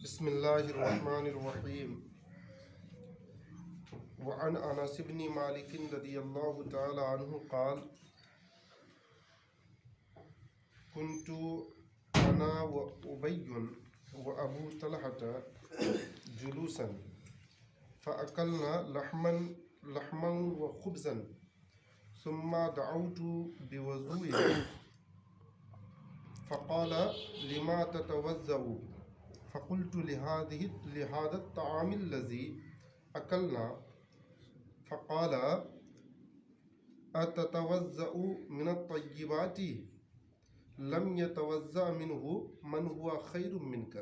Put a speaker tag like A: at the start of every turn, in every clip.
A: بسم اللہ الرحمن الرحیم وعن انس بن مالک رضی اللہ تعالی عنہ قال كنت انا وابی وابو طلحة جلوسا فاکلنا لحما وخبزا ثم دعوت بوضوء فقال لما تتوضأ فقلت لهذا الطعام الذي أكلنا فقال أتتوضأ من الطيبات لم يتوضأ منه من هو خير منك.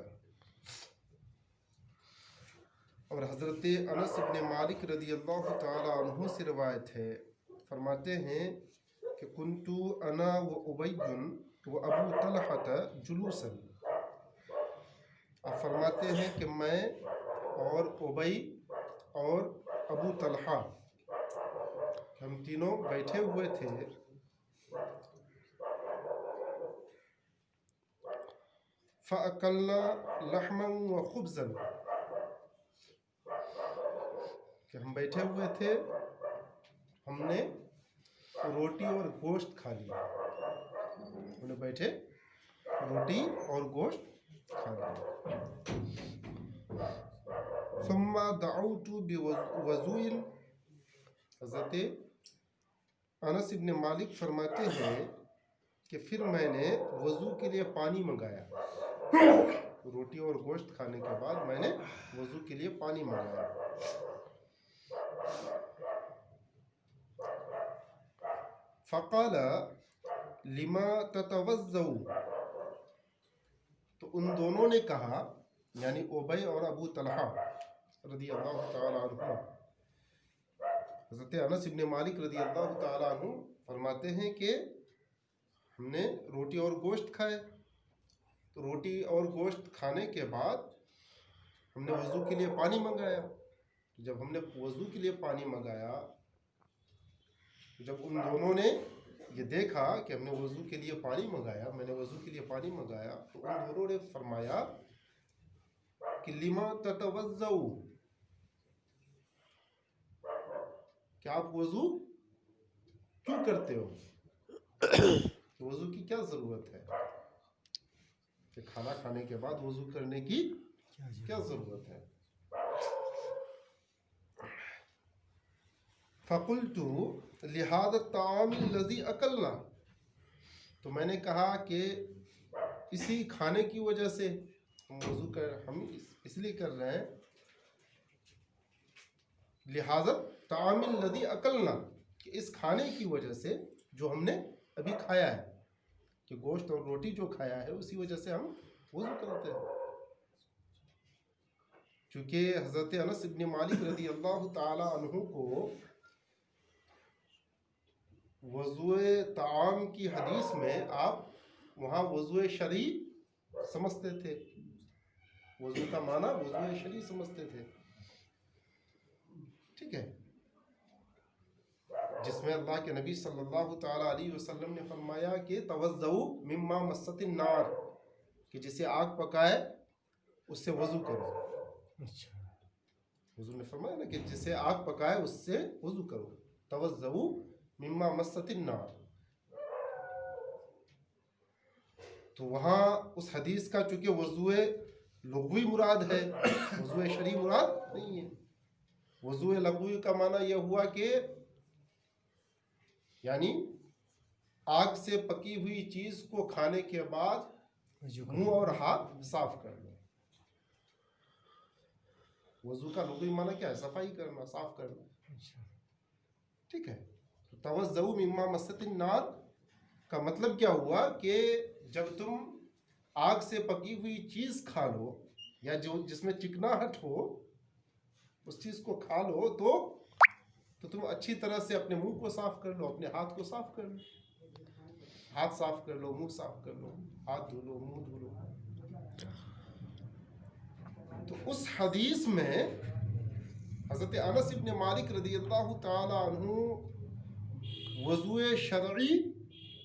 A: اور حضرت انس بن مالک رضی اللہ تعالی عنہ سے روایت ہے، فرماتے ہیں کہ کنتو انا و ابی و ابو طلحة جلوسا. آپ فرماتے ہیں کہ میں اور ابی اور ابو طلحہ ہم تینوں بیٹھے ہوئے تھے. فَأَكَلْنَا لَحْمًا وَخُبْزًا، کہ ہم بیٹھے ہوئے تھے، ہم نے روٹی اور گوشت کھا لیا. ہم نے بیٹھے روٹی اور گوشت کھا لیا. ثم دعوت بوضوء، حضرت انس بن مالک فرماتے ہیں کہ پھر میں نے وضو کے لیے پانی منگایا. روٹی اور گوشت کھانے کے بعد میں نے وضو کے لیے پانی منگایا. فقال لما تتوضأ، تو ان دونوں نے کہا، یعنی ابی اور ابو طلحہ رضی اللہ تعالی عنہ. حضرت انس بن مالک رضی اللہ تعالی عنہ فرماتے ہیں کہ ہم نے روٹی اور گوشت کھائے. تو روٹی اور گوشت کھانے کے بعد ہم نے وضو کے لیے پانی منگایا. جب ہم نے وضو کے لیے پانی منگایا، جب ان دونوں نے یہ دیکھا کہ ہم نے وضو کے لیے پانی منگایا، میں نے وضو کے لیے پانی منگایا، تو ان دونوں نے فرمایا کہ لما تتوضأ، کہ آپ وضو کیوں کرتے ہو؟ وضو کی کیا ضرورت ہے؟ کہ کھانا کھانے کے بعد وضو کرنے کی کیا ضرورت ہے؟ فقلت لهذا الطعام الذي اكلنا، تو میں نے کہا کہ اسی کھانے کی وجہ سے ہم وضو ہم اس لیے کر رہے ہیں. لہذا الطعام الذي اكلنا، کہ اس کھانے کی وجہ سے جو ہم نے ابھی کھایا ہے، کہ گوشت اور روٹی جو کھایا ہے اسی وجہ سے ہم وضو کرتے ہیں. چونکہ حضرت انس بن مالک رضی اللہ تعالی عنہ کو وضوء طعام کی حدیث میں آپ وہاں وضوء شرعی سمجھتے تھے. وضو کا معنی وضوء شرعی سمجھتے تھے. ٹھیک ہے، جس میں اللہ کے نبی صلی اللہ تعالی علیہ وسلم نے فرمایا کہ توضؤ مما مست النار، کہ جسے آگ پکائے اس سے وضو کرو. حضور نے فرمایا نا کہ جسے آگ پکائے اس سے وضو کرو. توضؤ مما مست النار. تو وہاں اس حدیث کا چونکہ وضوء لغوی مراد ہے، وضوء شرعی مراد نہیں ہے. وضوء لغوی کا معنی یہ ہوا کہ یعنی آگ سے پکی ہوئی چیز کو کھانے کے بعد منہ اور ہاتھ صاف کرنا. وضو کا لغوی معنی کیا ہے؟ صفائی کرنا، صاف کرنا. ٹھیک ہے. توضؤ مما مست النار کا مطلب کیا ہوا کہ جب تم آگ سے پکی ہوئی چیز کھا لو یا جو جس میں چکناہٹ ہو اس چیز کو کھا لو تو تم اچھی طرح سے اپنے منہ کو صاف کر لو، اپنے ہاتھ کو صاف کر لو. ہاتھ صاف کر لو، منہ صاف کر لو، ہاتھ دھو لو، منہ دھو لو. تو اس حدیث میں حضرت انس بن مالک رضی اللہ تعالی عنہ وضوء شرعی،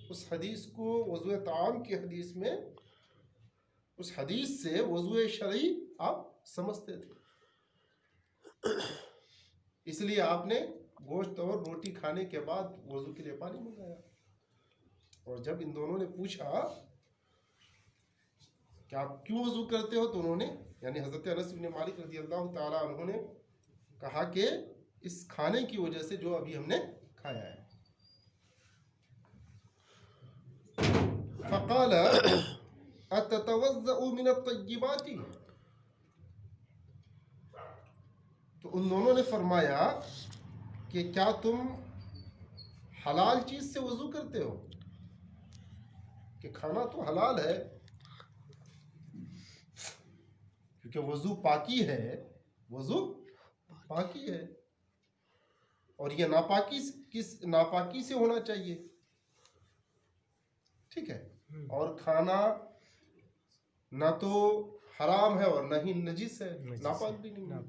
A: اس حدیث کو وضوء طعام کی حدیث میں اس حدیث سے وضو شرعی آپ سمجھتے تھے، اس لیے آپ نے گوشت اور روٹی کھانے کے بعد وضو کے لیے پانی منگایا. اور جب ان دونوں نے پوچھا کہ آپ کیوں وضو کرتے ہو، تو انہوں نے یعنی حضرت انس بن مالک رضی اللہ تعالیٰ عنہ نے کہا کہ اس کھانے کی وجہ سے جو ابھی ہم نے کھایا ہے. فقال اتتوضأ من الطیبات، تو ان دونوں نے فرمایا کہ کیا تم حلال چیز سے وضو کرتے ہو؟ کہ کھانا تو حلال ہے، کیونکہ وضو پاکی ہے، وضو پاکی ہے، اور یہ ناپاکی سے ہونا چاہیے. ٹھیک ہے، اور کھانا نہ تو حرام ہے اور نہ ہی نجس ہے، ناپاک بھی نہیں ہے،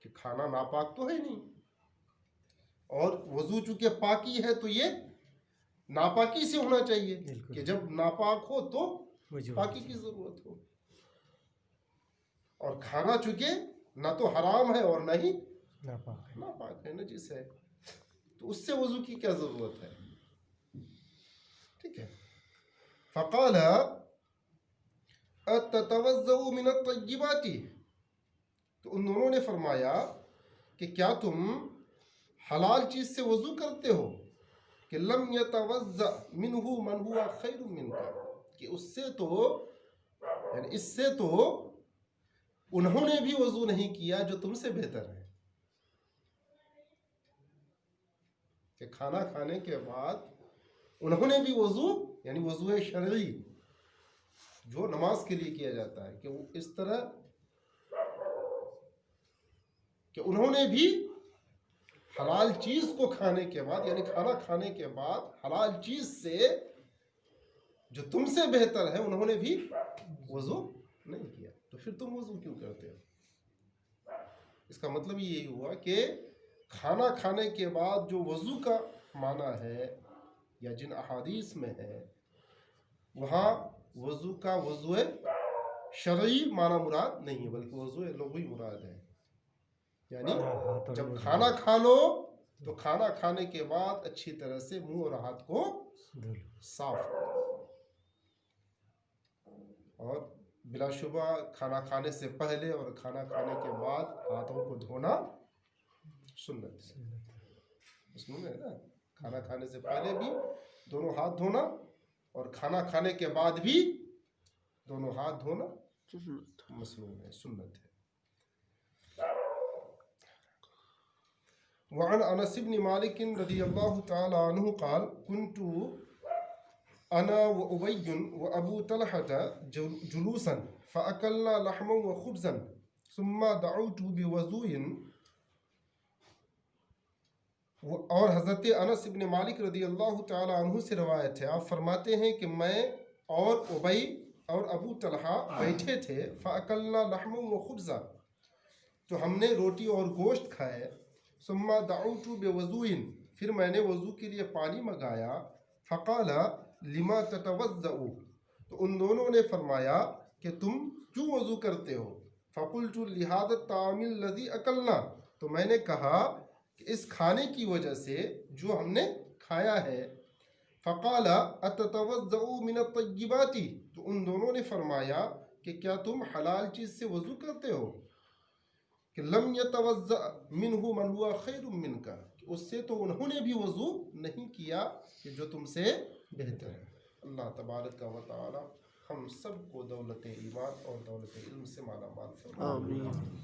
A: کہ کھانا ناپاک تو ہے نہیں. اور وضو چونکہ پاکی ہے تو یہ ناپاکی سے ہونا چاہیے، کہ جب ناپاک ہو تو پاکی کی ضرورت ہو. اور کھانا چونکہ نہ تو حرام ہے اور نہ ہی ناپاک ہے، نجس ہے، تو اس سے وضو کی کیا ضرورت ہے. ٹھیک ہے. فقال اتتوضأ من الطیبات، تو ان دونوں نے فرمایا کہ کیا تم حلال چیز سے وضو کرتے ہو؟ کہ لم یتوضأ منہ من ہوا خیر منک، کہ اس سے تو یعنی اس سے تو انہوں نے بھی وضو نہیں کیا جو تم سے بہتر ہے. کہ کھانا کھانے کے بعد انہوں نے بھی وضو یعنی وضو شرعی جو نماز کے لیے کیا جاتا ہے، کہ وہ اس طرح کہ انہوں نے بھی حلال چیز کو کھانے کے بعد یعنی کھانا کھانے کے بعد حلال چیز سے جو تم سے بہتر ہے انہوں نے بھی وضو نہیں کیا. تو پھر تم وضو کیوں کرتے ہو؟ اس کا مطلب یہی ہوا کہ کھانا کھانے کے بعد جو وضو کا معنی ہے یا جن احادیث میں ہے، وہاں وضو کا وضو شرعی معنی مراد نہیں ہے، بلکہ وضو لغوی مراد ہے. یعنی جب کھانا کھا لو تو کھانا کھانے کے بعد اچھی طرح سے منہ اور ہاتھ کو صاف کرو، اور بلا شبہ کھانا کھانے سے پہلے اور کھانا کھانے کے بعد ہاتھوں کو دھونا سنت ہے نا. کھانا کھانے سے پہلے بھی دونوں ہاتھ دھونا اور کھانا کھانے کے بعد بھی دونوں ہاتھ دھونا مسنون ہے، سنت ہے. وعن انس بن مالک رضی اللہ تعالی عنہ قال كنت انا وابی وابو طلحة جلوسا فاكلنا لحما وخبزا ثم دعوت بوضوء. اور حضرت انس بن مالک رضی اللہ تعالی عنہ سے روایت ہے، آپ فرماتے ہیں کہ میں اور ابی اور ابو طلحہ بیٹھے تھے، فاکلنا لحما وخبزا، تو ہم نے روٹی اور گوشت کھائے. ثم دعوت بوضوء، پھر میں نے وضو کے لیے پانی منگایا. فقال لما تتوضأ، تو ان دونوں نے فرمایا کہ تم کیوں وضو کرتے ہو؟ فقلت لهذا الطعام الذي اکلنا، تو میں نے کہا کہ اس کھانے کی وجہ سے جو ہم نے کھایا ہے. فقال اتتوضأ من الطیبات، تو ان دونوں نے فرمایا کہ کیا تم حلال چیز سے وضو کرتے ہو؟ کہ لم یتوضأ منہ من ہوا خیر منک، اس سے تو انہوں نے بھی وضو نہیں کیا کہ جو تم سے بہتر ہے. اللہ تبارک و تعالی ہم سب کو دولت ایمان اور دولت علم سے مالا مال فرمائے.